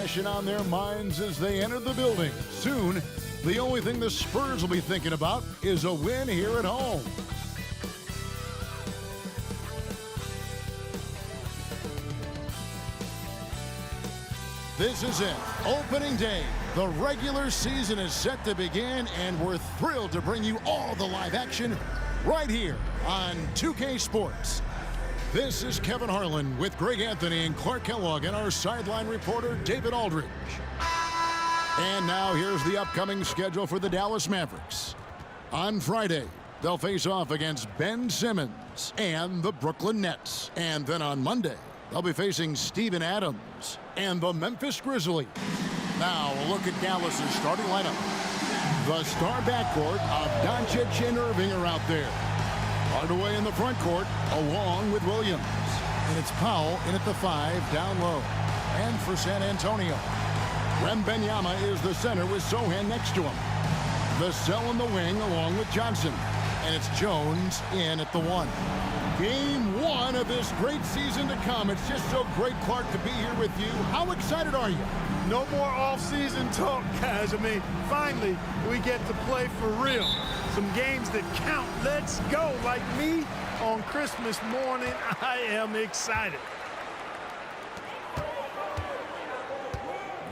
On their minds as they enter the building. Soon, the only thing the Spurs will be thinking about is a win here at home. This is it. Opening day. The regular season is set to begin, and we're thrilled to bring you all the live action right here on 2K Sports. This is Kevin Harlan with Greg Anthony and Clark Kellogg and our sideline reporter, David Aldridge. And now here's the upcoming schedule for the Dallas Mavericks. On Friday, they'll face off against Ben Simmons and the Brooklyn Nets. And then on Monday, they'll be facing Steven Adams and the Memphis Grizzlies. Now a look at Dallas's starting lineup. The star backcourt of Doncic and Irving are out there. Hardaway in the front court, along with Williams. And it's Powell in at the 5, down low. And for San Antonio, Wembanyama is the center with Sohan next to him. Vassell in the wing, along with Johnson. And it's Jones in at the 1. Game 1 of this great season to come. It's just so great, Clark, to be here with you. How excited are you? No more off-season talk, guys. I mean, finally, we get to play for real. Some games that count. Let's go. Like me on Christmas morning, I am excited.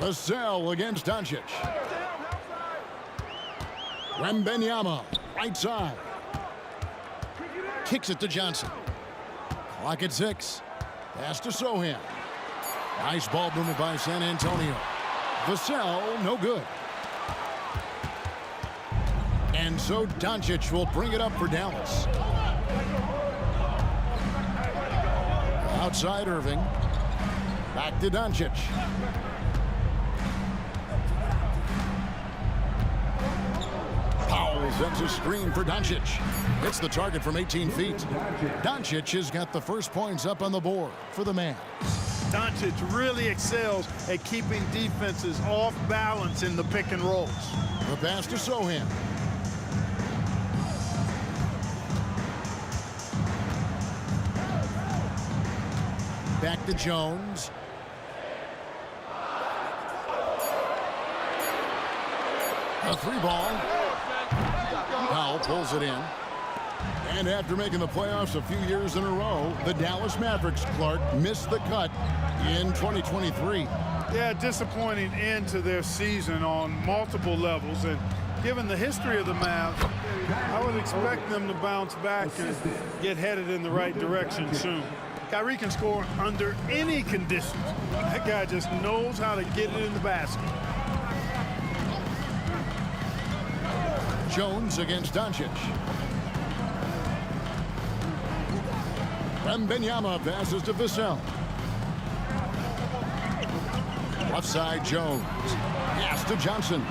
Vassell against Doncic. Wembanyama, right side. Kicks it to Johnson. Clock at 6. Pass to Sohan. Nice ball movement by San Antonio. Vassell, no good. And so Doncic will bring it up for Dallas. Outside Irving. Back to Doncic. Powell sets a screen for Doncic. Hits the target from 18 feet. Doncic has got the first points up on the board for the Mavs. Doncic really excels at keeping defenses off balance in the pick and rolls. The pass to Sohan. Back to Jones. A 3-ball. Powell pulls it in. And after making the playoffs a few years in a row, the Dallas Mavericks, Clark, missed the cut in 2023. Yeah, disappointing end to their season on multiple levels. And given the history of the Mavs, I would expect them to bounce back and get headed in the right direction soon. Kyrie can score under any conditions. That guy just knows how to get it in the basket. Jones against Doncic. Wembanyama passes to Vassell. Left side, Jones. Pass to Johnson.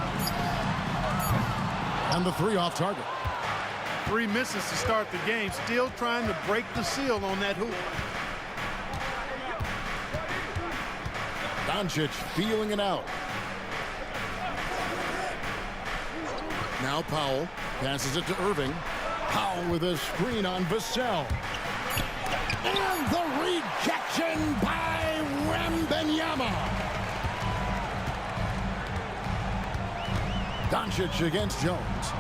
And the 3 off target. 3 misses to start the game. Still trying to break the seal on that hoop. Doncic feeling it out. Now Powell passes it to Irving. Powell with a screen on Vassell. And the rejection by Wembanyama. Doncic against Jones.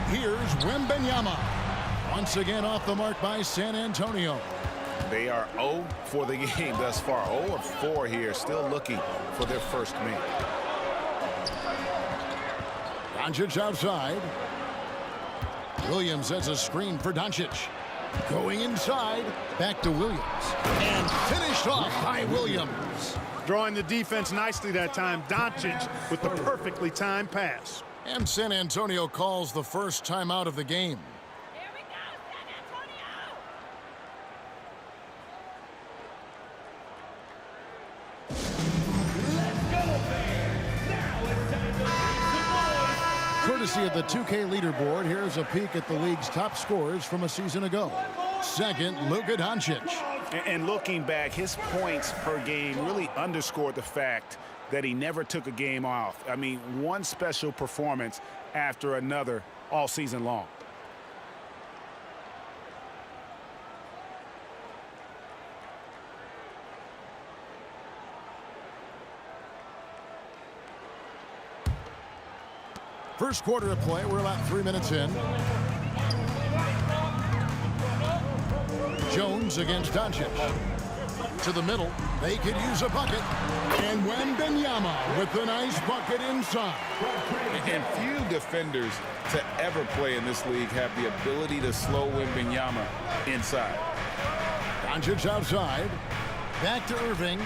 Here's Wembanyama. Once again off the mark by San Antonio. They are 0 for the game thus far. 0 of 4 here, still looking for their first make. Doncic outside. Williams has a screen for Doncic. Going inside. Back to Williams. And finished off by Williams. Drawing the defense nicely that time. Doncic with the perfectly timed pass. And San Antonio calls the first timeout of the game. Here we go, San Antonio! Courtesy of the 2K leaderboard, here's a peek at the league's top scorers from a season ago. Second, Luka Doncic. And looking back, his points per game really underscored the fact that he never took a game off. I mean, one special performance after another all season long. First quarter of play. We're about 3 minutes in. Jones against Doncic. To the middle. They could use a bucket. And Wembanyama with the nice bucket inside. And few defenders to ever play in this league have the ability to slow Wembanyama inside. Doncic outside. Back to Irving.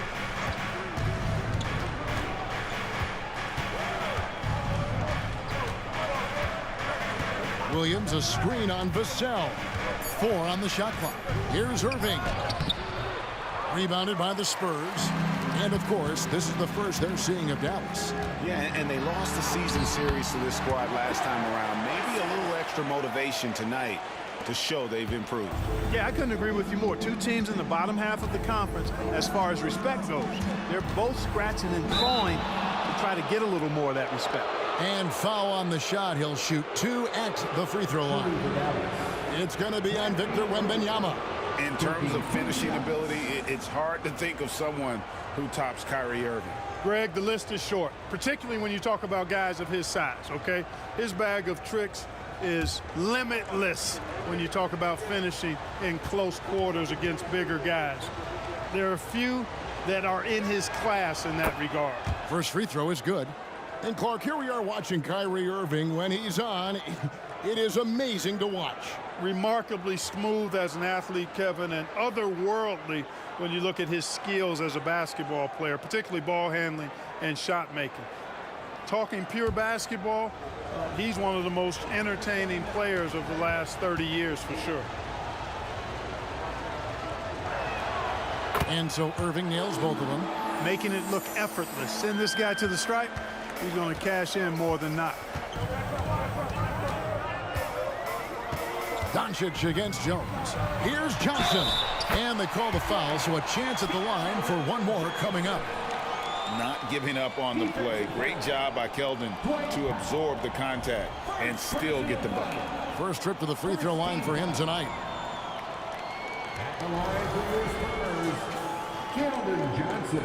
Williams, a screen on Vassell. 4 on the shot clock. Here's Irving. Rebounded by the Spurs. And, of course, this is the first they're seeing of Dallas. Yeah, and they lost the season series to this squad last time around. Maybe a little extra motivation tonight to show they've improved. Yeah, I couldn't agree with you more. Two teams in the bottom half of the conference as far as respect goes. They're both scratching and clawing to try to get a little more of that respect. And foul on the shot. He'll shoot 2 at the free throw line. It's going to be on Victor Wembanyama. In terms of finishing ability, it's hard to think of someone who tops Kyrie Irving. Greg, the list is short, particularly when you talk about guys of his size, okay? His bag of tricks is limitless when you talk about finishing in close quarters against bigger guys. There are few that are in his class in that regard. First free throw is good. And, Clark, here we are watching Kyrie Irving. When he's on, it is amazing to watch. Remarkably smooth as an athlete, Kevin, and otherworldly when you look at his skills as a basketball player, particularly ball handling and shot making. Talking pure basketball, he's one of the most entertaining players of the last 30 years for sure. And so Irving nails both of them. Making it look effortless. Send this guy to the stripe, he's going to cash in more than not. Doncic against Jones. Here's Johnson. And they call the foul, so a chance at the line for one more coming up. Not giving up on the play. Great job by Keldon to absorb the contact and still get the bucket. First trip to the free throw line for him tonight. At the line for your Spurs, Keldon Johnson.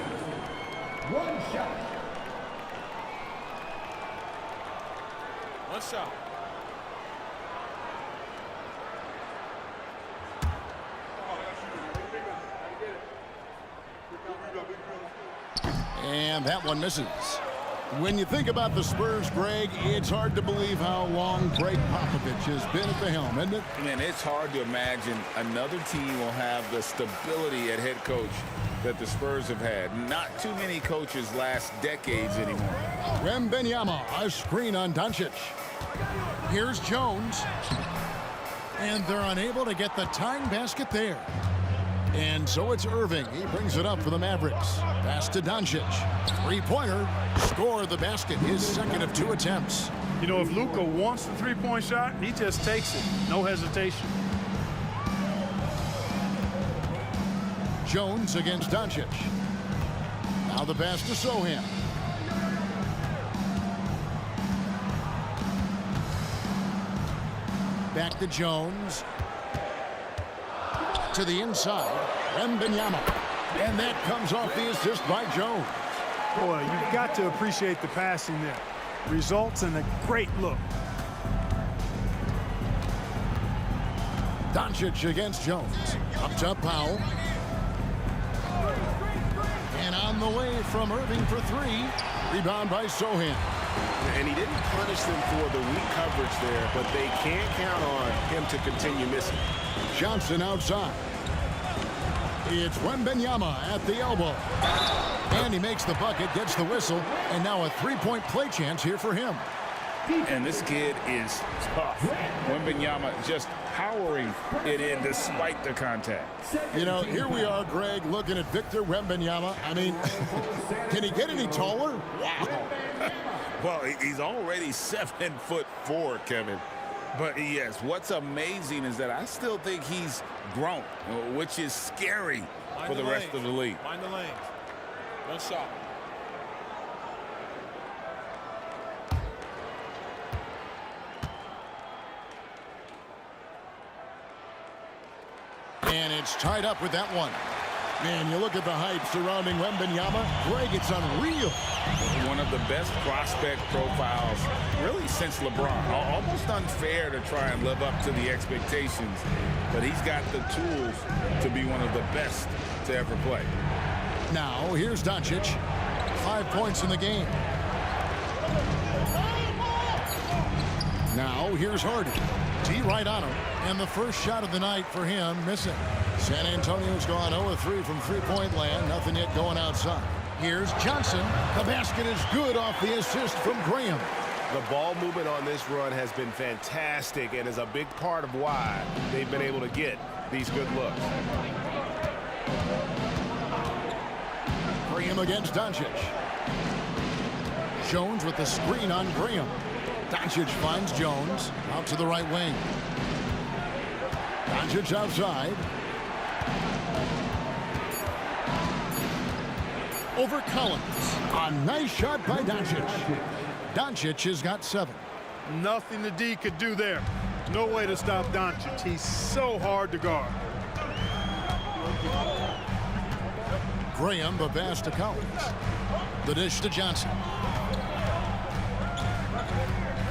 1 shot. One shot. And that one misses. When you think about the Spurs, Greg, it's hard to believe how long Greg Popovich has been at the helm, isn't it? Man, it's hard to imagine another team will have the stability at head coach that the Spurs have had. Not too many coaches last decades anymore. Wembanyama, a screen on Doncic. Here's Jones. And they're unable to get the tying basket there. And so it's Irving. He brings it up for the Mavericks. Pass to Doncic. Three-pointer. Score the basket. His second of 2 attempts. You know, if Luka wants the three-point shot, he just takes it. No hesitation. Jones against Doncic. Now the pass to Sohan. Back to Jones. To the inside. Wembanyama. And that comes off the assist by Jones. Boy, you've got to appreciate the passing there. Results in a great look. Doncic against Jones. Up top, Powell. And on the way from Irving for 3. Rebound by Sohan. And he didn't punish them for the weak coverage there, but they can't count on him to continue missing. Johnson outside. It's Wembanyama at the elbow. And he makes the bucket, gets the whistle, and now a three-point play chance here for him. And this kid is tough. Wembanyama just powering it in despite the contact. You know, here we are, Greg, looking at Victor Wembanyama. I mean, can he get any taller? Wow. Well, he's already 7'4", Kevin. But yes, what's amazing is that I still think he's grown, which is scary for the rest of the league. Mind the lanes. One shot. And it's tied up with that one. Man, you look at the hype surrounding Wembanyama. Greg, it's unreal. One of the best prospect profiles, really, since LeBron. Almost unfair to try and live up to the expectations, but he's got the tools to be one of the best to ever play. Now, here's Doncic. 5 points in the game. Now, here's Harden. D right on him. And the first shot of the night for him, missing. San Antonio's gone 0-3 from three-point land. Nothing yet going outside. Here's Johnson. The basket is good off the assist from Graham. The ball movement on this run has been fantastic and is a big part of why they've been able to get these good looks. Graham against Doncic. Jones with the screen on Graham. Doncic finds Jones out to the right wing. Doncic outside. Over Collins. A nice shot by Doncic. Doncic has got 7. Nothing the D could do there. No way to stop Doncic. He's so hard to guard. Graham, the pass to Collins. The dish to Johnson.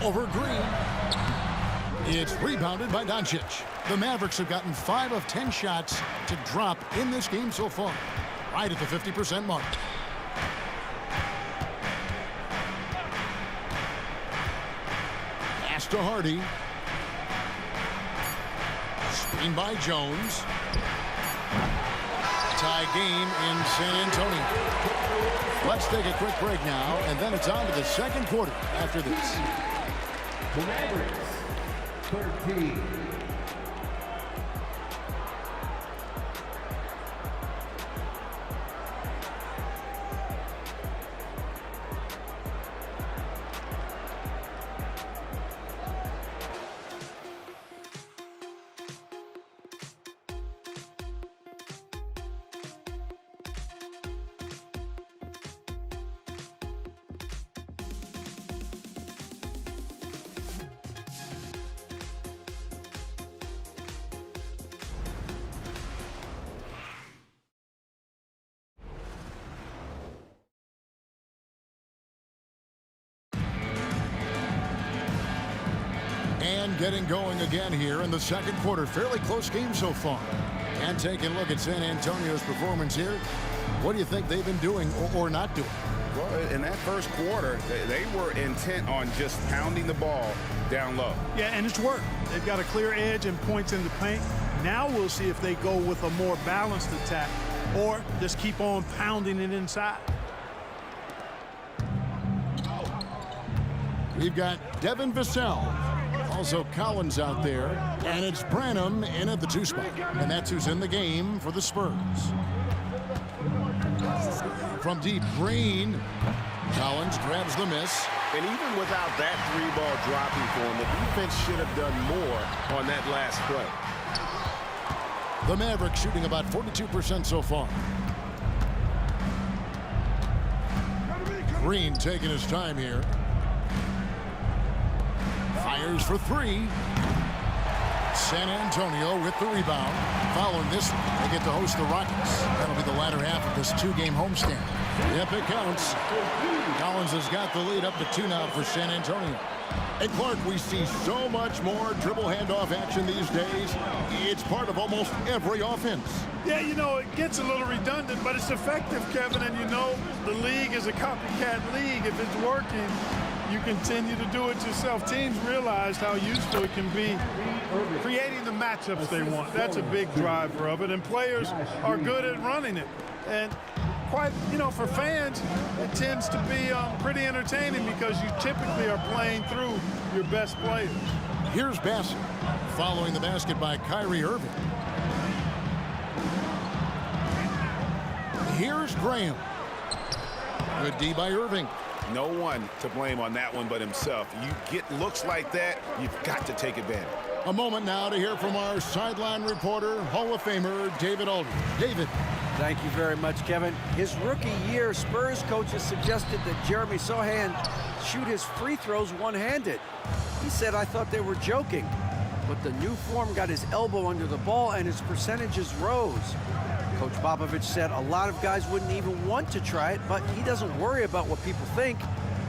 Over Green. It's rebounded by Doncic. The Mavericks have gotten 5 of 10 shots to drop in this game so far. Right at the 50% mark. Pass to Hardy. Screen by Jones. Tie game in San Antonio. Let's take a quick break now, and then it's on to the second quarter after this. The Mavericks, 13. And getting going again here in the second quarter. Fairly close game so far. And taking a look at San Antonio's performance here. What do you think they've been doing or not doing? Well, in that first quarter, they were intent on just pounding the ball down low. Yeah, and it's worked. They've got a clear edge and points in the paint. Now we'll see if they go with a more balanced attack or just keep on pounding it inside. We've got Devin Vassell. Also Collins out there. And it's Branham in at the 2 spot. And that's who's in the game for the Spurs. From deep, Green. Collins grabs the miss. And even without that 3-ball dropping for him, the defense should have done more on that last play. The Mavericks shooting about 42% so far. Green taking his time here. Fires for 3. San Antonio with the rebound. Following this one, they get to host the Rockets. That'll be the latter half of this 2-game homestand. Yep, it counts. Collins has got the lead up to 2 now for San Antonio. And Clark, we see so much more dribble handoff action these days. It's part of almost every offense. Yeah, you know, it gets a little redundant, but it's effective, Kevin. And you know, the league is a copycat league. If it's working, you continue to do it yourself. Teams realize how useful it can be creating the matchups they want. That's a big driver of it, and players are good at running it. And quite, you know, for fans, it tends to be pretty entertaining because you typically are playing through your best players. Here's Bassett following the basket by Kyrie Irving. Here's Graham. Good D by Irving. No one to blame on that one but himself. You get looks like that, you've got to take advantage. A moment now to hear from our sideline reporter, Hall of Famer David Aldridge. David. Thank you very much, Kevin. His rookie year, Spurs coaches suggested that Jeremy Sohan shoot his free throws one-handed. He said, "I thought they were joking." But the new form got his elbow under the ball and his percentages rose. Coach Popovich said a lot of guys wouldn't even want to try it, but he doesn't worry about what people think.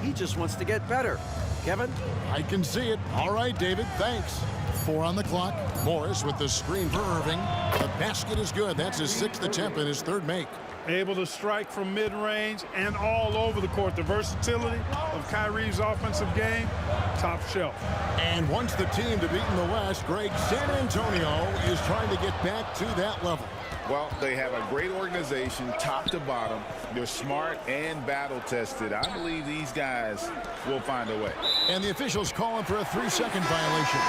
He just wants to get better. Kevin? I can see it. All right, David, thanks. 4 on the clock. Morris with the screen for Irving. The basket is good. That's his 6th attempt and his 3rd make. Able to strike from mid-range and all over the court. The versatility of Kyrie's offensive game, top shelf. And once the team to beat in the West, Greg, San Antonio is trying to get back to that level. Well, they have a great organization, top to bottom. They're smart and battle-tested. I believe these guys will find a way. And the officials calling for a 3-second violation.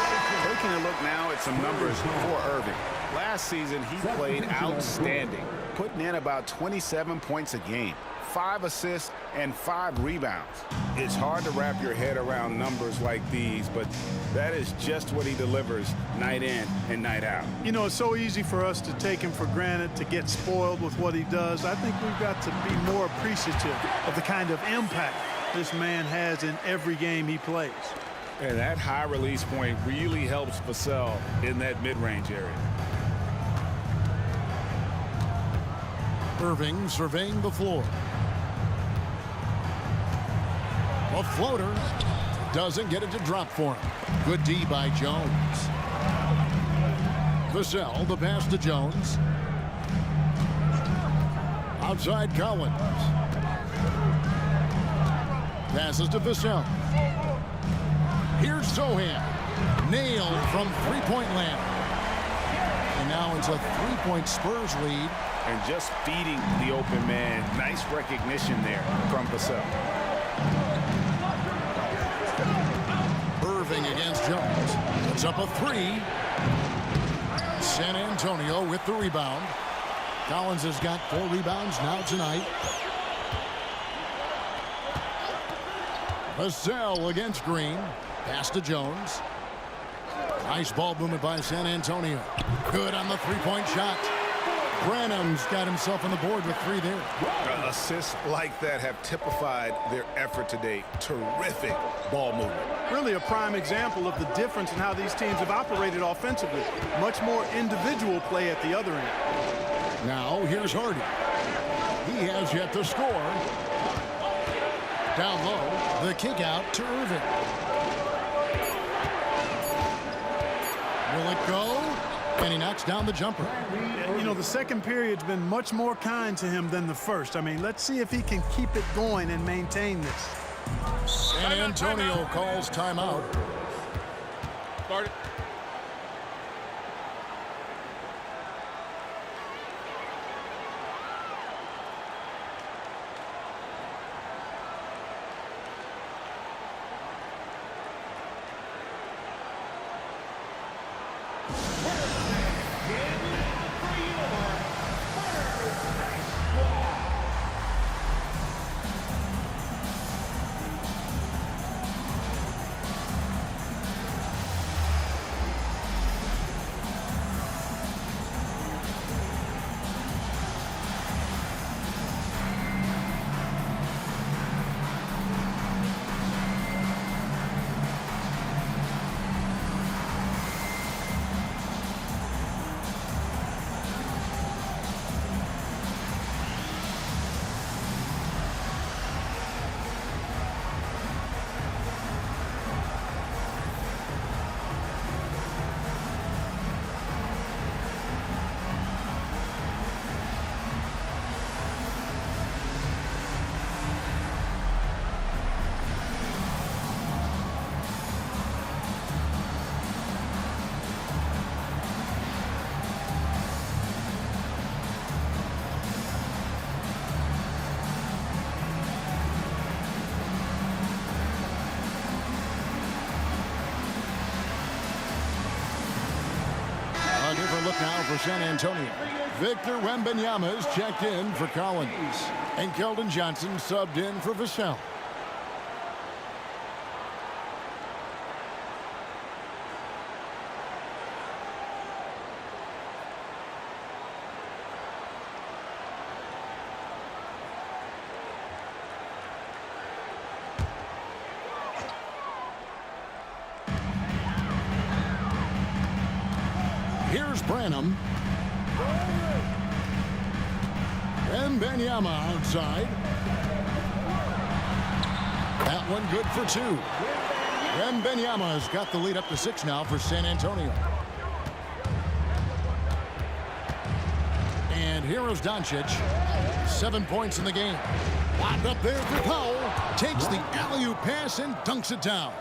Taking a look now at some numbers for Irving. Last season, he played outstanding, putting in about 27 points a game, 5 assists, and 5 rebounds. It's hard to wrap your head around numbers like these, but that is just what he delivers night in and night out. You know, it's so easy for us to take him for granted, to get spoiled with what he does. I think we've got to be more appreciative of the kind of impact this man has in every game he plays. And that high release point really helps Vassell in that mid-range area. Irving surveying the floor. A floater doesn't get it to drop for him. Good D by Jones. Vassell, the pass to Jones. Outside Collins. Passes to Vassell. Here's Zohan. Nailed from three-point land. And now it's a 3-point Spurs lead. And just feeding the open man. Nice recognition there from Vassell. Irving against Jones. It's up a 3. San Antonio with the rebound. Collins has got 4 rebounds now tonight. Vassell against Green. Pass to Jones. Nice ball movement by San Antonio. Good on the 3-point shot. Branham's got himself on the board with 3 there. Assists like that have typified their effort today. Terrific ball movement. Really a prime example of the difference in how these teams have operated offensively. Much more individual play at the other end. Now here's Hardy. He has yet to score. Down low, the kick out to Irving. Will it go? And he knocks down the jumper. You know, the second period's been much more kind to him than the first. I mean, let's see if he can keep it going and maintain this. San Antonio calls timeout. Start it. A different look now for San Antonio. Victor Wembanyama is checked in for Collins. And Keldon Johnson subbed in for Vassell. Here's Branham. Wembanyama outside. That one good for 2. Wembanyama has got the lead up to 6 now for San Antonio. And here is Doncic. 7 points in the game. Locked up there for Powell. Takes the alley-oop pass and dunks it down.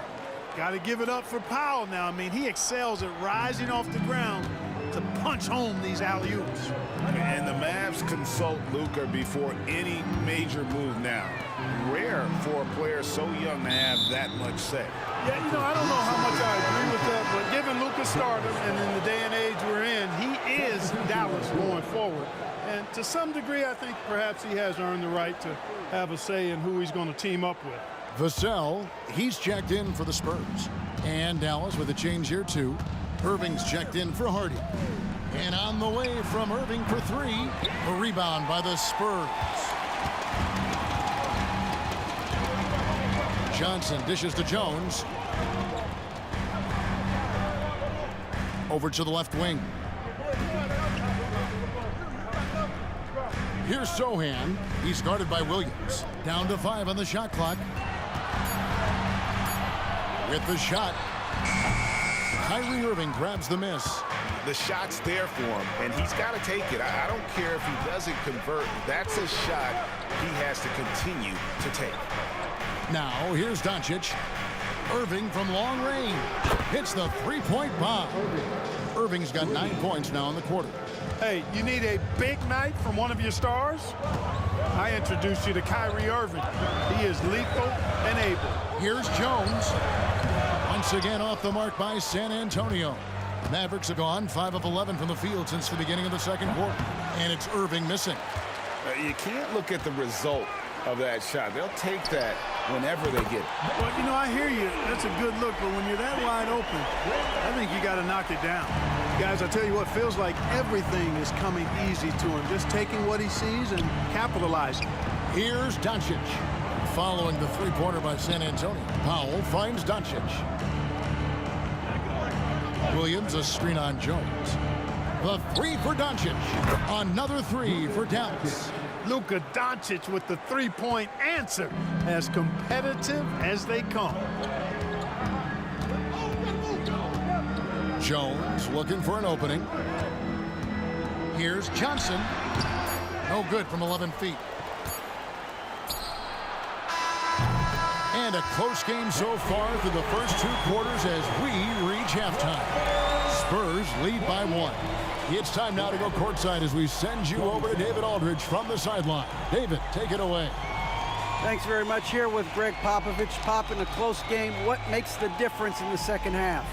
Got to give it up for Powell now. I mean, he excels at rising off the ground to punch home these alley-oops. And the Mavs consult Luka before any major move now. Rare for a player so young to have that much say. Yeah, you know, I don't know how much I agree with that, but given Luka's stardom and in the day and age we're in, he is Dallas going forward. And to some degree, I think perhaps he has earned the right to have a say in who he's going to team up with. Vassell, he's checked in for the Spurs. And Dallas with a change here, too. Irving's checked in for Hardy. And on the way from Irving for 3. A rebound by the Spurs. Johnson dishes to Jones. Over to the left wing. Here's Sohan. He's guarded by Williams. Down to 5 on the shot clock. With the shot. Kyrie Irving grabs the miss. The shot's there for him, and he's got to take it. I don't care if he doesn't convert. That's a shot he has to continue to take. Now, here's Doncic. Irving from long range. Hits the three-point bomb. Irving's got 9 points now in the quarter. Hey, you need a big night from one of your stars? I introduce you to Kyrie Irving. He is lethal and able. Here's Jones. Once again off the mark by San Antonio. Mavericks have gone 5 of 11 from the field since the beginning of the second quarter. And it's Irving missing. You can't look at the result of that shot. They'll take that whenever they get it. Well, you know, I hear you. That's a good look, but when you're that wide open, I think you got to knock it down. Guys, I tell you what, feels like everything is coming easy to him. Just taking what he sees and capitalizing. Here's Doncic. Following the three-pointer by San Antonio. Powell finds Doncic. Williams, a screen on Jones. The 3 for Doncic. Another 3 for Dallas. Luka Doncic with the three-point answer. As competitive as they come. Jones looking for an opening. Here's Johnson. No good from 11 feet. And a close game so far through the first 2 quarters as we reach halftime. Spurs lead by 1. It's time now to go courtside as we send you over to David Aldridge from the sideline. David, take it away. Thanks very much. Here with Greg Popovich. Pop, in a close game, what makes the difference in the second half?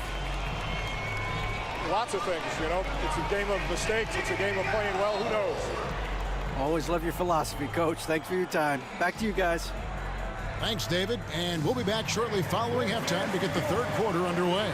Lots of things, you know. It's a game of mistakes. It's a game of playing well. Who knows? Always love your philosophy, Coach. Thanks for your time. Back to you guys. Thanks, David. And we'll be back shortly following halftime to get the third quarter underway.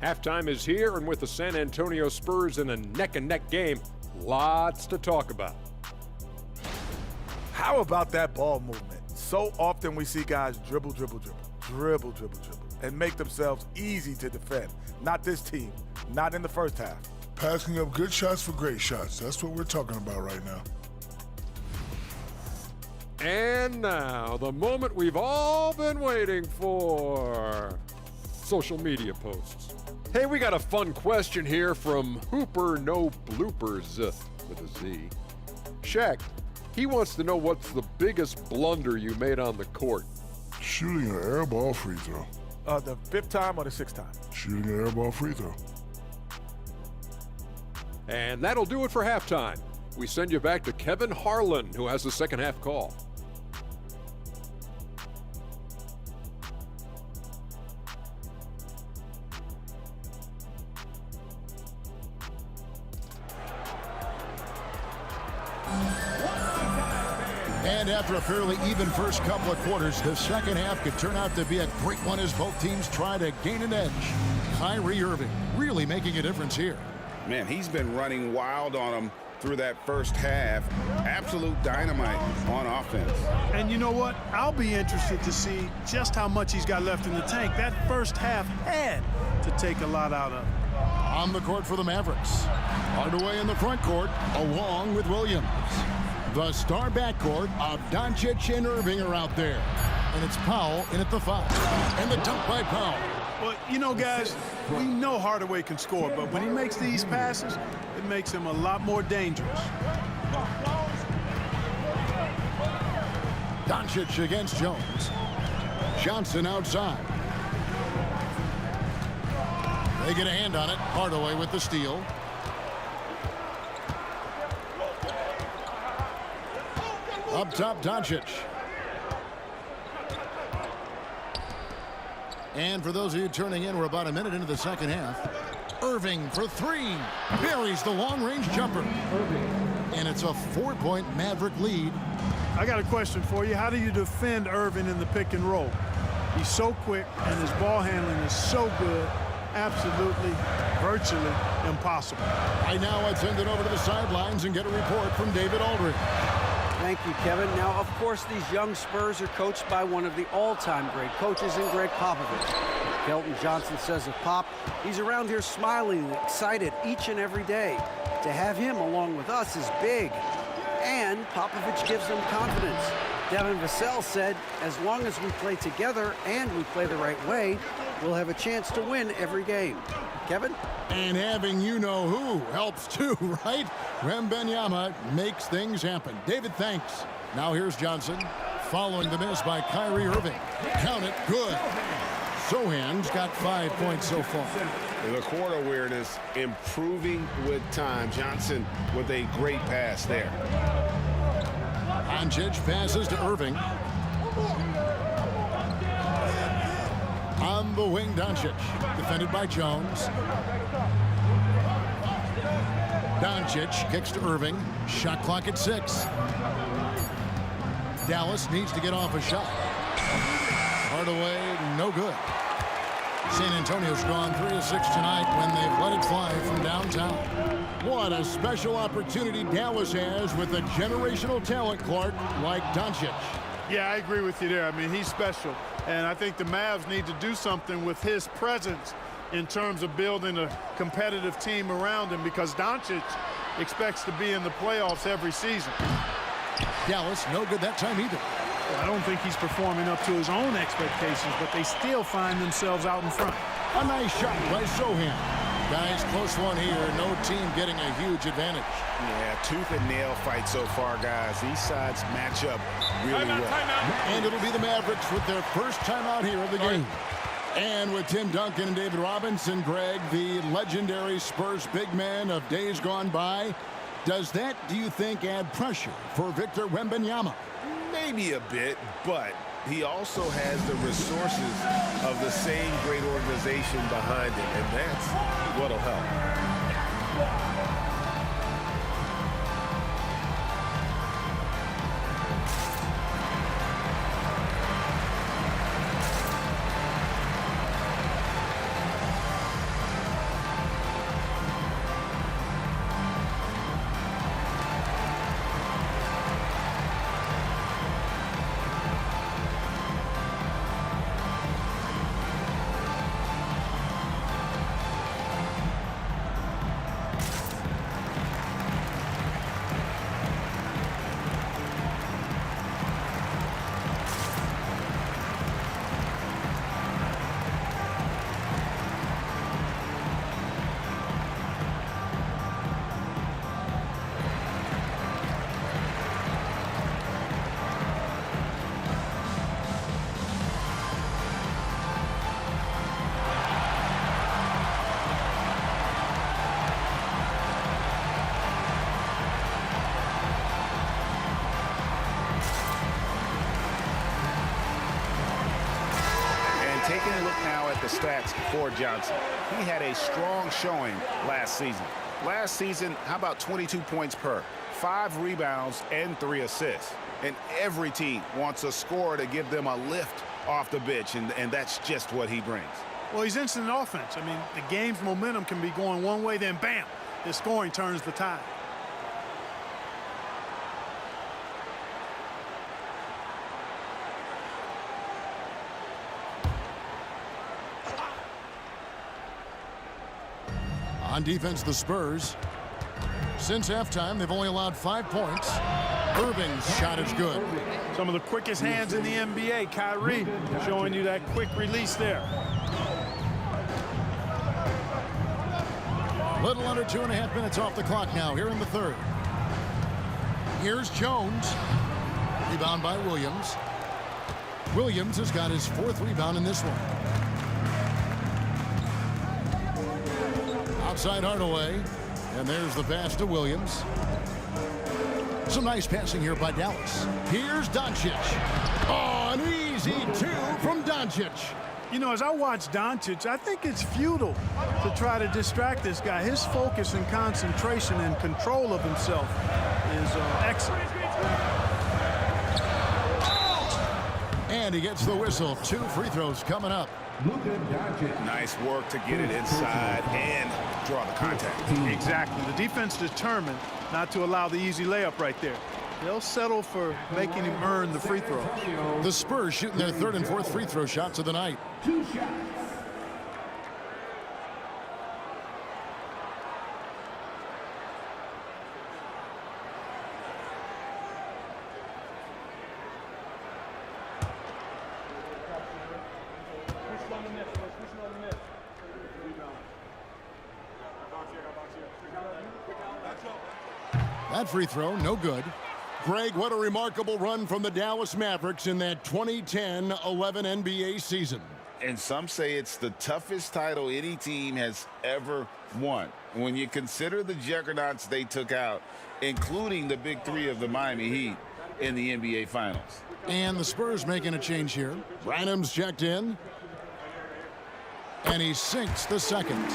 Halftime is here, and with the San Antonio Spurs in a neck-and-neck game, lots to talk about. How about that ball movement? So often we see guys dribble, and make themselves easy to defend. Not this team, not in the first half. Passing up good shots for great shots. That's what we're talking about right now. And now, the moment we've all been waiting for. Social media posts. Hey, we got a fun question here from Hooper No Bloopers with a Z. Shaq, he wants to know what's the biggest blunder you made on the court. Shooting an air ball free throw. The 5th time or the 6th time? Shooting an air ball free throw. And that'll do it for halftime. We send you back to Kevin Harlan, who has the second half call. And after a fairly even first couple of quarters, the second half could turn out to be a great one as both teams try to gain an edge. Kyrie Irving really making a difference here. Man, he's been running wild on them through that first half. Absolute dynamite on offense. And you know what? I'll be interested to see just how much he's got left in the tank. That first half had to take a lot out of him. On the court for the Mavericks. Hardaway in the front court, along with Williams. The star backcourt of Doncic and Irving are out there. And it's Powell in at the 5. And the dunk by Powell. Well, you know, guys, we know Hardaway can score, but when he makes these passes, it makes him a lot more dangerous. Doncic against Jones. Johnson outside. They get a hand on it. Hardaway with the steal. Up top, Doncic. And for those of you turning in, we're about a minute into the second half. Irving for 3. Buries the long-range jumper. And it's a 4-point Maverick lead. I got a question for you. How do you defend Irving in the pick and roll? He's so quick, and his ball handling is so good. Absolutely, virtually impossible. Right now, I'd send it over to the sidelines and get a report from David Aldridge. Thank you, Kevin. Now, of course, these young Spurs are coached by one of the all-time great coaches in Greg Popovich. Kelton Johnson says of Pop, he's around here smiling and excited each and every day. To have him along with us is big. And Popovich gives them confidence. Devin Vassell said, as long as we play together and we play the right way, we'll have a chance to win every game. Kevin? And having you-know-who helps too, right? Wembanyama makes things happen. David, thanks. Now here's Johnson, following the miss by Kyrie Irving. Count it, good. Sohan's got 5 points so far. The court awareness improving with time. Johnson with a great pass there. Doncic passes to Irving. On the wing, Doncic, defended by Jones. Doncic kicks to Irving. Shot clock at 6. Dallas needs to get off a shot. Hardaway, no good. San Antonio's gone 3 of 6 tonight when they've let it fly from downtown. What a special opportunity Dallas has with a generational talent, Clark, like Doncic. Yeah, I agree with you there. I mean, he's special. And I think the Mavs need to do something with his presence in terms of building a competitive team around him, because Doncic expects to be in the playoffs every season. Dallas, no good that time either. I don't think he's performing up to his own expectations, but they still find themselves out in front. A nice shot by Sohan. Guys, close one here. No team getting a huge advantage. Yeah, tooth and nail fight so far, guys. These sides match up really well. And it'll be the Mavericks with their first time out here of the game. And with Tim Duncan and David Robinson, Greg, the legendary Spurs big man of days gone by, does that, do you think, add pressure for Victor Wembanyama? Maybe a bit, but he also has the resources of the same great organization behind him, and that's what'll help. look now at the stats for Johnson. He had a strong showing last season. Last season, how about 22 points per, 5 rebounds, and 3 assists. And every team wants a scorer to give them a lift off the bench, and that's just what he brings. Well, he's instant offense. I mean, the game's momentum can be going one way, then bam, his scoring turns the tide. On defense, the Spurs. Since halftime, they've only allowed 5 points. Irving's shot is good. Some of the quickest hands in the NBA. Kyrie showing you that quick release there. Little under 2.5 minutes off the clock now here in the third. Here's Jones. Rebound by Williams. Williams has got his 4th rebound in this one. Outside Hardaway. And there's the pass to Williams. Some nice passing here by Dallas. Here's Doncic. Oh, an easy 2 from Doncic. You know, as I watch Doncic, I think it's futile to try to distract this guy. His focus and concentration and control of himself is excellent. And he gets the whistle. 2 free throws coming up. Nice work to get it inside and draw the contact. Exactly. The defense determined not to allow the easy layup right there. They'll settle for making him earn the free throw. The Spurs shooting their 3rd and 4th free throw shots of the night. 2 shots. That free throw, no good. Greg, what a remarkable run from the Dallas Mavericks in that 2010-11 NBA season. And some say it's the toughest title any team has ever won. When you consider the juggernauts they took out, including the big 3 of the Miami Heat in the NBA Finals. And the Spurs making a change here. Branham's checked in. And he sinks the second.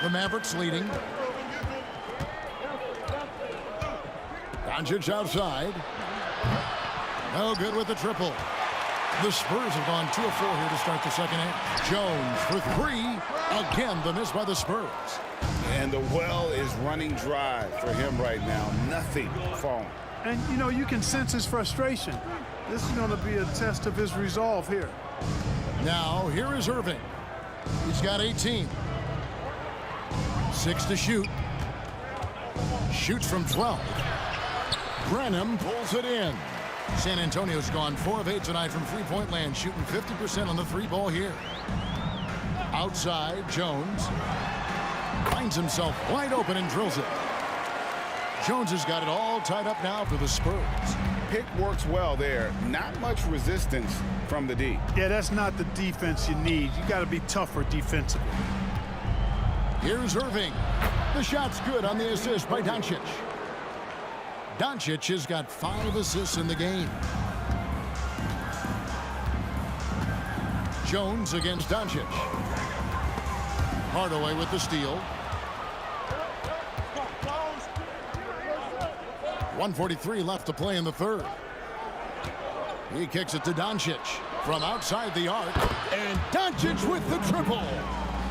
The Mavericks leading. Doncic outside. No good with the triple. The Spurs have gone 2 of 4 here to start the second half. Jones for 3. Again, the miss by the Spurs. And the well is running dry for him right now. Nothing falling. And, you know, you can sense his frustration. This is going to be a test of his resolve here. Now, here is Irving. He's got 18. 6 to shoot. Shoots from 12. Branham pulls it in. San Antonio's gone 4 of 8 tonight from three-point land, shooting 50% on the 3-ball here. Outside, Jones finds himself wide open and drills it. Jones has got it all tied up now for the Spurs. Pick works well there. Not much resistance from the D. Yeah, that's not the defense you need. You got to be tougher defensively. Here's Irving. The shot's good on the assist by Doncic. Doncic has got 5 assists in the game. Jones against Doncic. Hardaway with the steal. 1:43 left to play in the third. He kicks it to Doncic from outside the arc, and Doncic with the triple.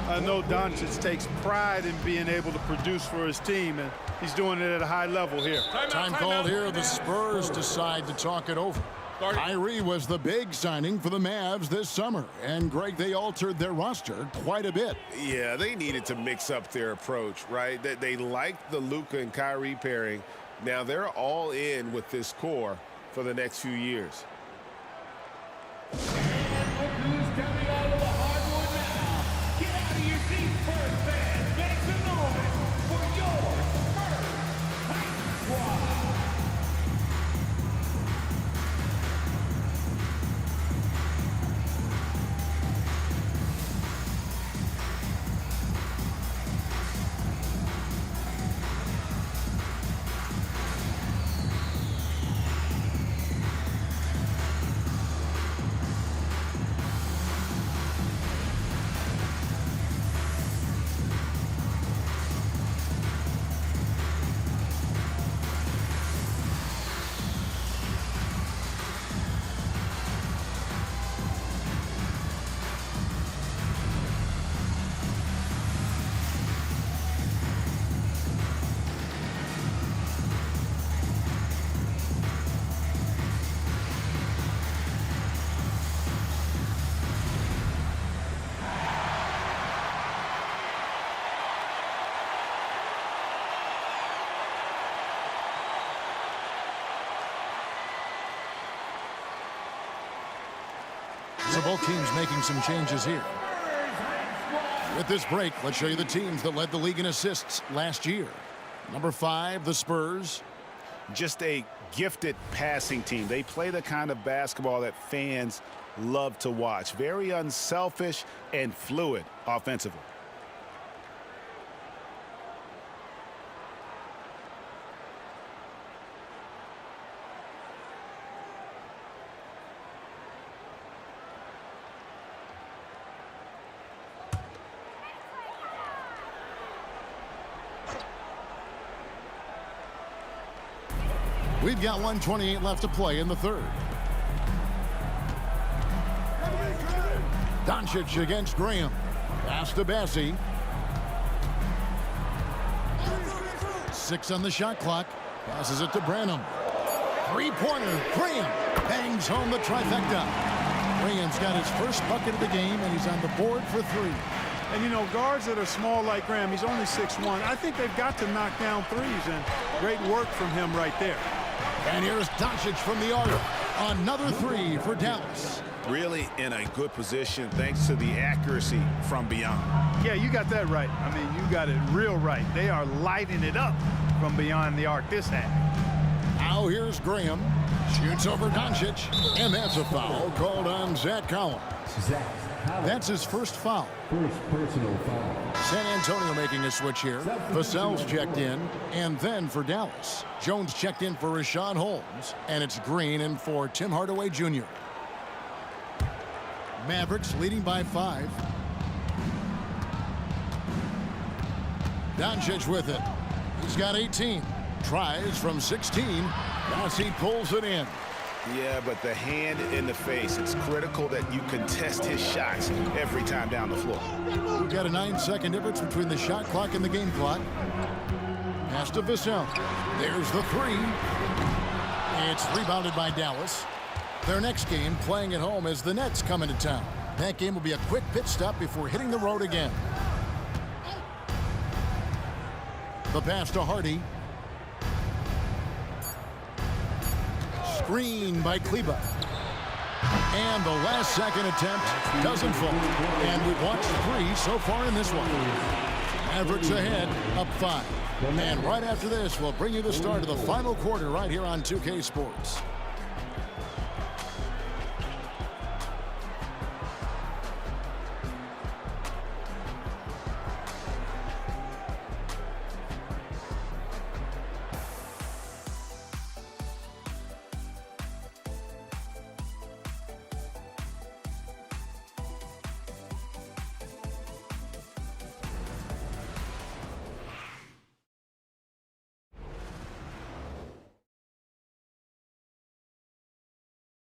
I know Doncic takes pride in being able to produce for his team, and he's doing it at a high level here. Time called here. The Spurs decide to talk it over. Kyrie was the big signing for the Mavs this summer, and Greg, they altered their roster quite a bit. Yeah, they needed to mix up their approach, right? They liked the Luka and Kyrie pairing. Now they're all in with this core for the next few years. So both teams making some changes here. With this break, let's show you the teams that led the league in assists last year. Number 5, the Spurs. Just a gifted passing team. They play the kind of basketball that fans love to watch. Very unselfish and fluid offensively. We've got 1:28 left to play in the third. Doncic against Graham. Pass to Bassie. 6 on the shot clock. Passes it to Branham. Three-pointer. Graham bangs home the trifecta. Graham's got his first bucket of the game, and he's on the board for 3. And, you know, guards that are small like Graham, he's only 6'1". I think they've got to knock down threes, and great work from him right there. And here's Doncic from the arc. Another 3 for Dallas. Really in a good position thanks to the accuracy from beyond. Yeah, you got that right. I mean, you got it real right. They are lighting it up from beyond the arc this half. Now here's Graham. Shoots over Doncic. And that's a foul called on Zach Collins. That's his first foul. First personal foul. San Antonio making a switch here. Vassell's checked in. And then for Dallas, Jones checked in for Rashawn Holmes. And it's Green in for Tim Hardaway Jr. Mavericks leading by 5. Doncic with it. He's got 18. Tries from 16. Bassie pulls it in. Yeah, but the hand in the face. It's critical that you contest his shots every time down the floor. We've got a 9-second difference between the shot clock and the game clock. Pass to Vassell. There's the 3. It's rebounded by Dallas. Their next game, playing at home, as the Nets come into town. That game will be a quick pit stop before hitting the road again. The pass to Hardy. Screen by Kleba. And the last second attempt doesn't fall. And we've watched 3 so far in this one. Mavericks ahead, up 5. And right after this, we'll bring you the start of the final quarter right here on 2K Sports.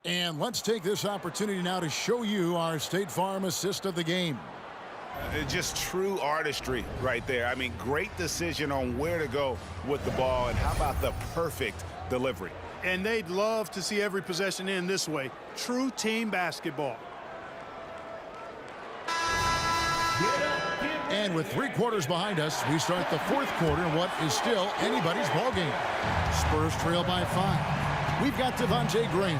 And let's take this opportunity now to show you our State Farm assist of the game. Just true artistry right there. I mean, great decision on where to go with the ball, and how about the perfect delivery. And they'd love to see every possession end this way. True team basketball. And with 3 quarters behind us, we start the 4th quarter in what is still anybody's ball game. Spurs trail by 5. We've got Devontae Graham.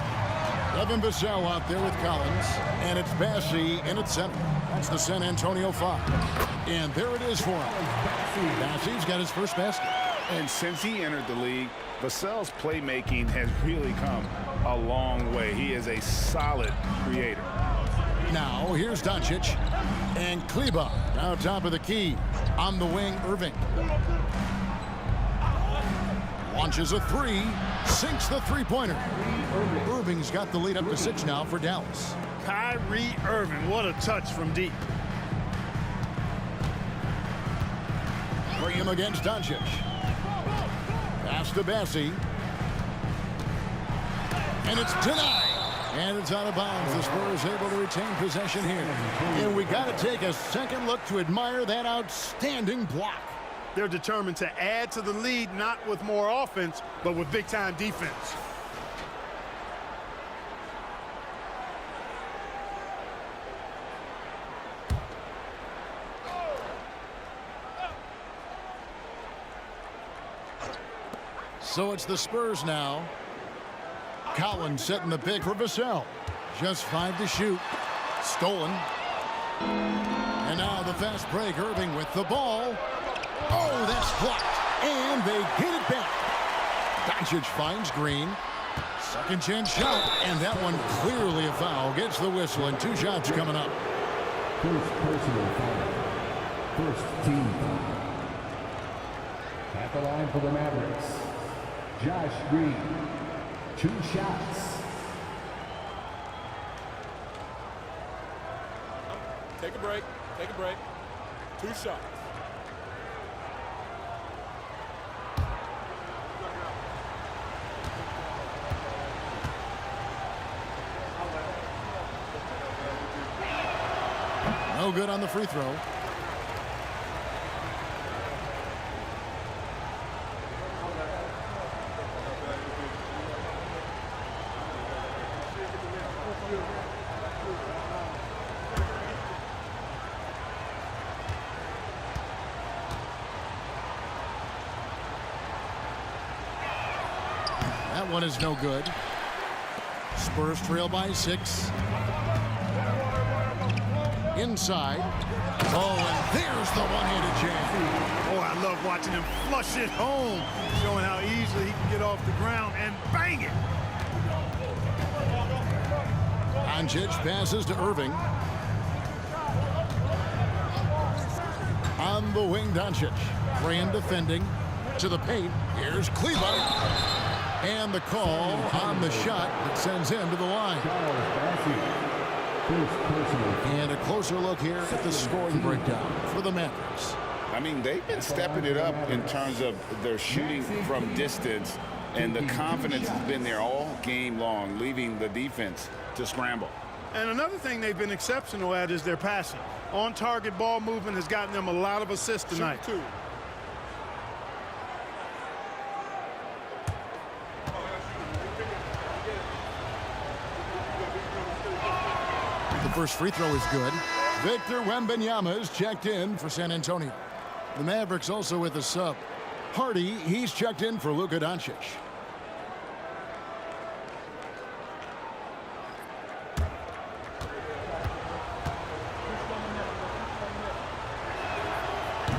Evan Vassell out there with Collins. And it's Bassie in at 7. That's the San Antonio 5. And there it is for him. Bassie's got his first basket. And since he entered the league, Vassell's playmaking has really come a long way. He is a solid creator. Now here's Doncic. And Kleba now top of the key. On the wing, Irving. Launches a 3. Sinks the 3-pointer. Irving's got the lead up to 6 now for Dallas. Kyrie Irving, what a touch from deep. Graham against Doncic. Pass to Bassie. And it's denied. And it's out of bounds. The Spurs able to retain possession here. And we got to take a second look to admire that outstanding block. They're determined to add to the lead, not with more offense, but with big-time defense. So it's the Spurs now. Collins setting the pick for Vassell. Just 5 to shoot. Stolen. And now the fast break. Irving with the ball. Oh, that's blocked. And they get it back. Doncic finds Green. Second chance shot. And that one clearly a foul. Gets the whistle and 2 shots coming up. First personal foul. First team foul. At the line for the Mavericks, Josh Green. 2 shots. Take a break. Take a break. 2 shots. No good on the free throw. That one is no good. Spurs trail by 6. Inside. Oh, and there's the one-handed jam. Oh, I love watching him flush it home, showing how easily he can get off the ground and bang it. Doncic passes to Irving. On the wing, Doncic. Graham defending to the paint. Here's Kleber. And the call on the shot that sends him to the line. And a closer look here at the scoring breakdown for the Mavericks. I mean, they've been stepping it up in terms of their shooting from distance, and the confidence has been there all game long, leaving the defense to scramble. And another thing they've been exceptional at is their passing. On-target ball movement has gotten them a lot of assists tonight. Shoot 2. The first free throw is good. Victor Wembanyama is checked in for San Antonio. The Mavericks also with a sub. Hardy, he's checked in for Luka Doncic.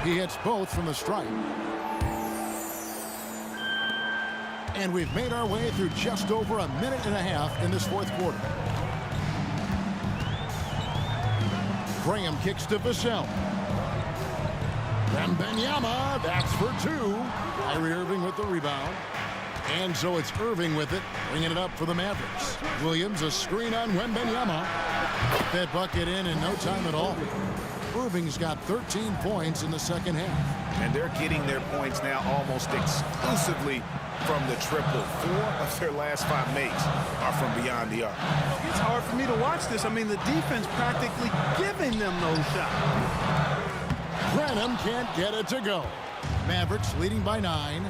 He hits both from the stripe. And we've made our way through just over a minute and a half in this fourth quarter. Graham kicks to Vassell. Wembanyama, that's for 2. Kyrie Irving with the rebound. And so it's Irving with it, bringing it up for the Mavericks. Williams, a screen on Wembanyama. That bucket in no time at all. Irving's got 13 points in the second half. And they're getting their points now almost exclusively from the triple. 4 of their last 5 makes are from beyond the arc. It's hard for me to watch this. I mean, the defense practically giving them those shots. Branham can't get it to go. Mavericks leading by 9.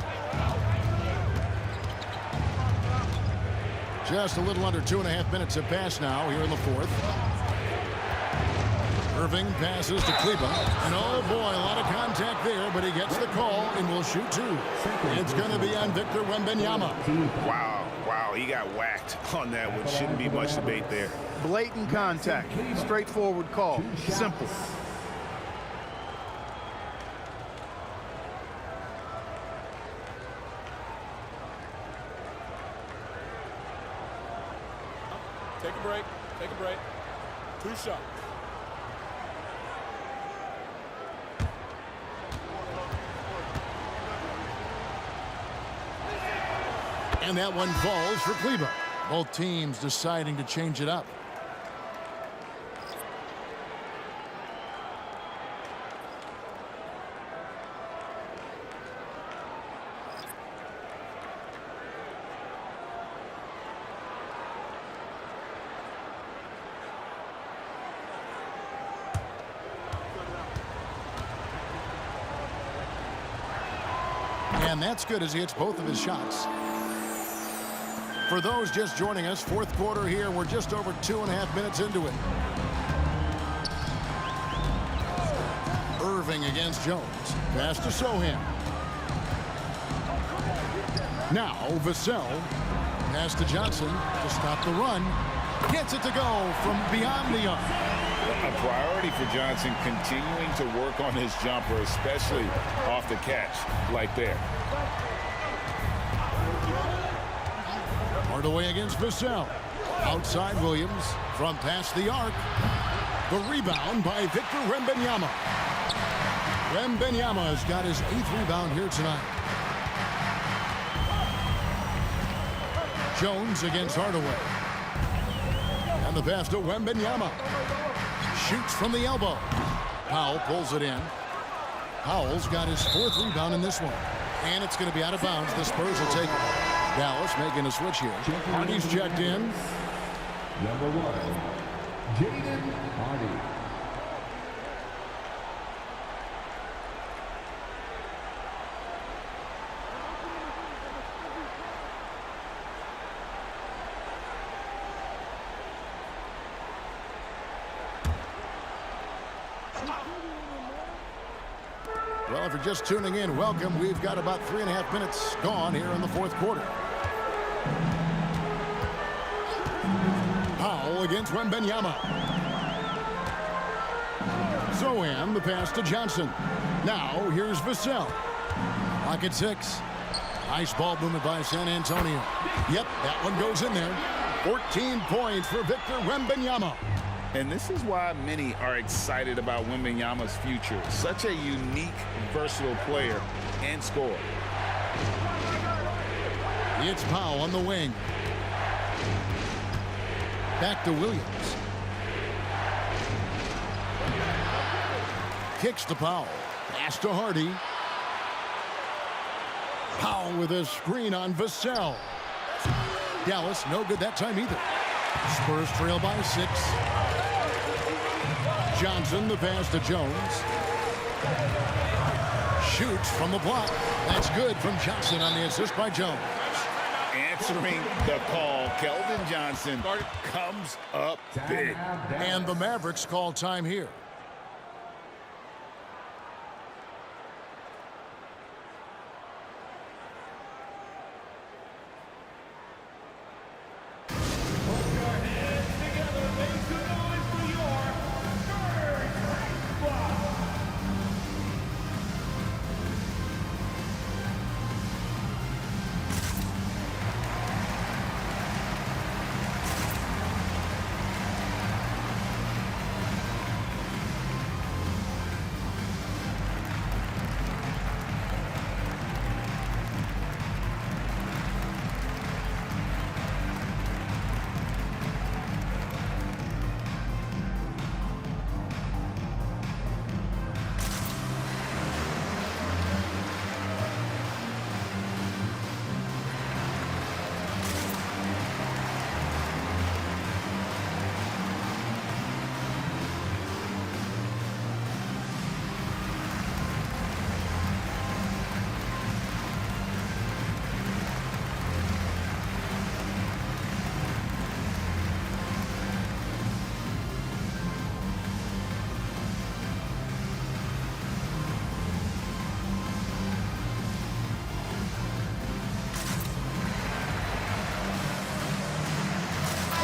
Just a little under 2.5 minutes have passed now here in the fourth. Irving passes to Kleber. And oh boy, a lot of contact there, but he gets the call and will shoot 2. It's going to be on Victor Wembanyama. Wow, he got whacked on that one. Shouldn't be much debate there. Blatant contact. Straightforward call. Simple. Take a break. Take a break. 2 shots. And that one falls for Kleber. Both teams deciding to change it up. And that's good as he hits both of his shots. For those just joining us, fourth quarter here, we're just over 2.5 minutes into it. Irving against Jones. Pass to Sohan. Now Vassell. Pass to Johnson to stop the run. Gets it to go from beyond the arc. A priority for Johnson continuing to work on his jumper, especially off the catch like there. Hardaway against Vassell. Outside Williams from past the arc. The rebound by Victor Wembanyama. Wembanyama has got his 8th rebound here tonight. Jones against Hardaway. And the pass to Wembanyama. Shoots from the elbow. Powell pulls it in. Powell's got his 4th rebound in this one. And it's going to be out of bounds. The Spurs will take it. Dallas making a switch here. Hardy's checked in. Number 1, Jaden Hardy. Well, if you're just tuning in, welcome. We've got about 3.5 minutes gone here in the 4th quarter. Powell against Wembanyama. Zohan, the pass to Johnson. Now, here's Vassell. Clock at 6. Nice ball movement by San Antonio. Yep, that one goes in there. 14 points for Victor Wembanyama. And this is why many are excited about Wembanyama's future. Such a unique, versatile player and scorer. It's Powell on the wing. Back to Williams. Kicks to Powell. Pass to Hardy. Powell with a screen on Vassell. Dallas, no good that time either. Spurs trail by 6. Johnson, the pass to Jones. Shoots from the block. That's good from Johnson on the assist by Jones. Answering the call, Keldon Johnson comes up big. And the Mavericks call time here.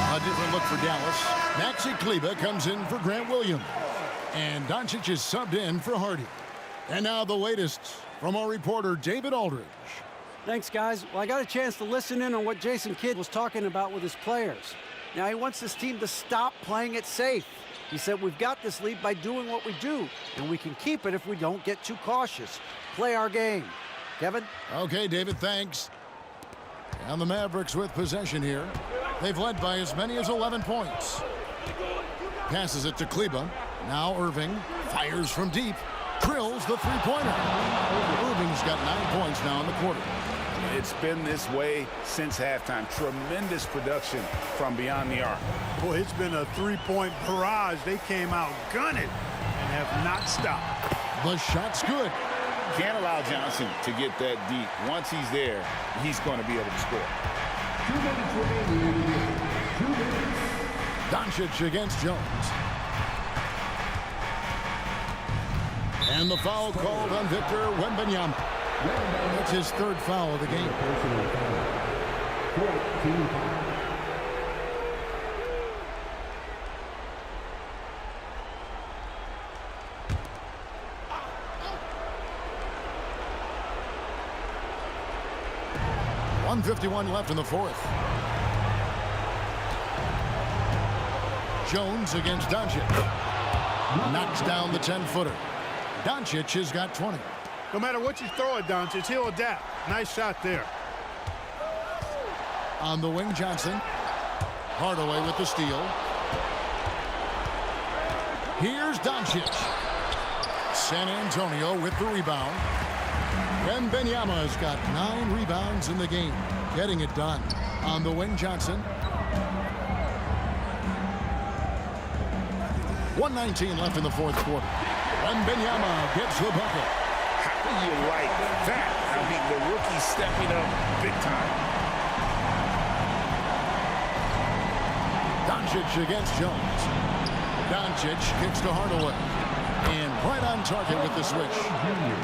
A different look for Dallas. Maxi Kleber comes in for Grant Williams. And Doncic is subbed in for Hardy. And now the latest from our reporter, David Aldridge. Thanks, guys. Well, I got a chance to listen in on what Jason Kidd was talking about with his players. Now, he wants this team to stop playing it safe. He said, we've got this lead by doing what we do, and we can keep it if we don't get too cautious. Play our game. Kevin? Okay, David, thanks. And the Mavericks with possession here. They've led by as many as 11 points. Passes it to Kleber. Now Irving fires from deep. Drills the three-pointer. Irving's got 9 points now in the quarter. It's been this way since halftime. Tremendous production from beyond the arc. Boy, it's been a three-point barrage. They came out gunning and have not stopped. The shot's good. Can't allow Johnson to get that deep. Once he's there, he's going to be able to score. 2 minutes remaining. 2 minutes. Doncic against Jones. And the foul called on Victor Wembanyama. That's his third foul of the game. Personal foul. 14 foul. 1:51 left in the fourth. Jones against Doncic. Knocks down the 10-footer. Doncic has got 20. No matter what you throw at Doncic, he'll adapt. Nice shot there. On the wing, Johnson. Hardaway with the steal. Here's Doncic. San Antonio with the rebound. Wembanyama's got 9 rebounds in the game. Getting it done. On the wing, Johnson. 1:19 left in the fourth quarter. Wembanyama gets the bucket. How do you like that? I mean, the rookie stepping up big time. Doncic against Jones. Doncic kicks to Hardaway. And right on target with the switch.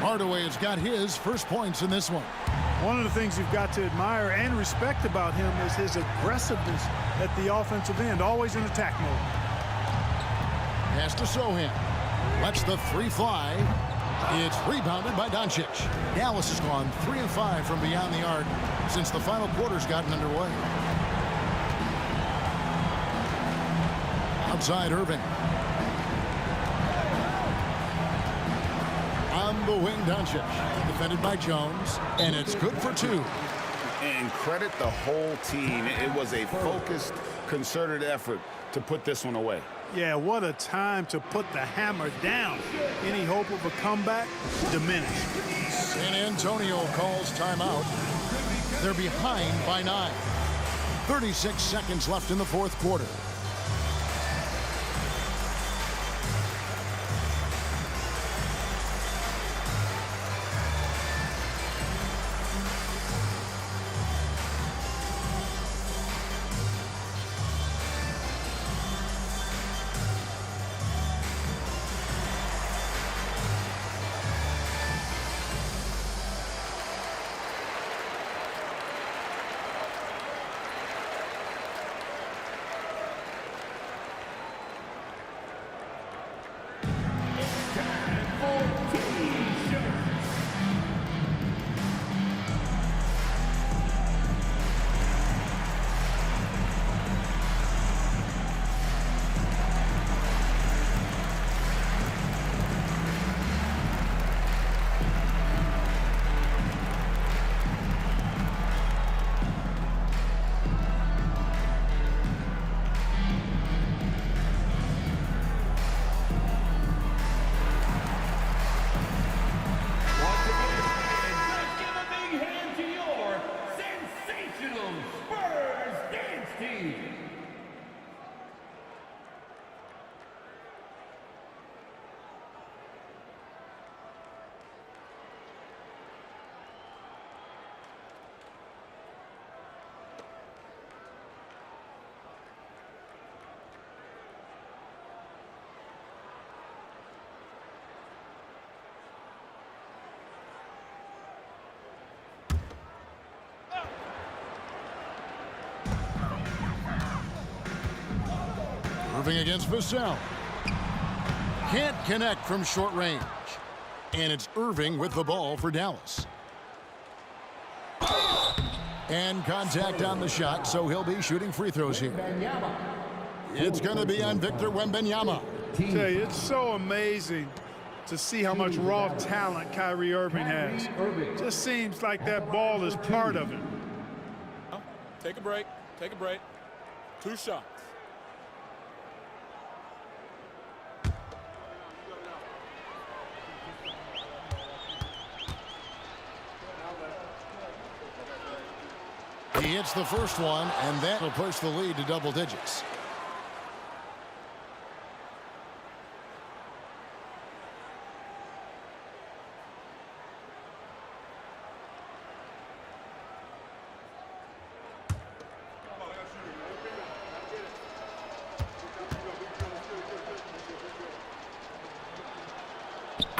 Hardaway has got his first points in this one. One of the things you've got to admire and respect about him is his aggressiveness at the offensive end, always in attack mode. Has to Sohan. Lets the 3 fly. It's rebounded by Doncic. Dallas has gone 3 of 5 from beyond the arc since the final quarter's gotten underway. Outside Irving. On the wing, Doncic. Defended by Jones. And it's good for 2. And credit the whole team. It was a focused, concerted effort to put this one away. Yeah, what a time to put the hammer down. Any hope of a comeback? Diminished. San Antonio calls timeout. They're behind by 9. 36 seconds left in the fourth quarter. Spurs dance team. Irving against Vassell. Can't connect from short range. And it's Irving with the ball for Dallas. And contact on the shot, so he'll be shooting free throws here. It's going to be on Victor Wembanyama. I tell you, it's so amazing to see how much raw talent Kyrie Irving has. Just seems like that ball is part of him. Take a break. Take a break. 2 shots. He hits the first one, and that will push the lead to double digits.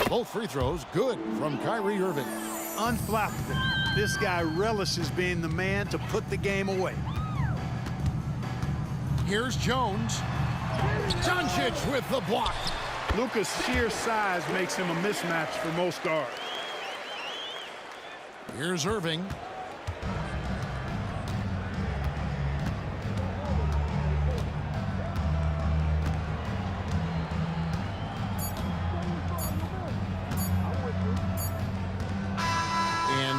Both free throws good from Kyrie Irving. Unflappable. This guy relishes being the man to put the game away. Here's Jones. Doncic with the block. Luka's sheer size makes him a mismatch for most guards. Here's Irving.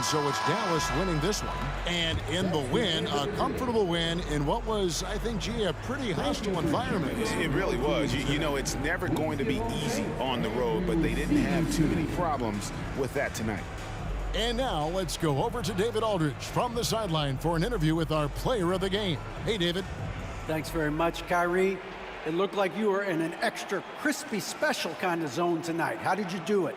so it's Dallas winning this one. And in the win, a comfortable win in what was, I think, gee, a pretty hostile environment. It really was. You know, it's never going to be easy on the road, but they didn't have too many problems with that tonight. And now let's go over to David Aldridge from the sideline for an interview with our player of the game. Hey, David. Thanks very much, Kyrie. It looked like you were in an extra crispy special kind of zone tonight. How did you do it?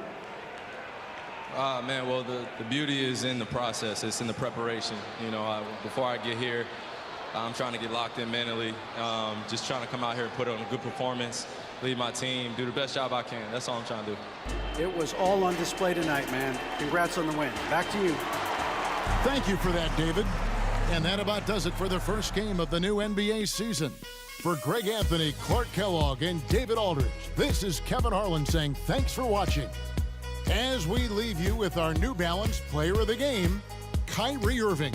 Man, well, the beauty is in the process. It's in the preparation. You know, before I get here, I'm trying to get locked in mentally, just trying to come out here and put on a good performance, lead my team, do the best job I can. That's all I'm trying to do. It was all on display tonight, man. Congrats on the win. Back to you. Thank you for that, David. And that about does it for the first game of the new NBA season. For Greg Anthony, Clark Kellogg, and David Aldridge, this is Kevin Harlan saying thanks for watching. As we leave you with our New Balance Player of the Game, Kyrie Irving.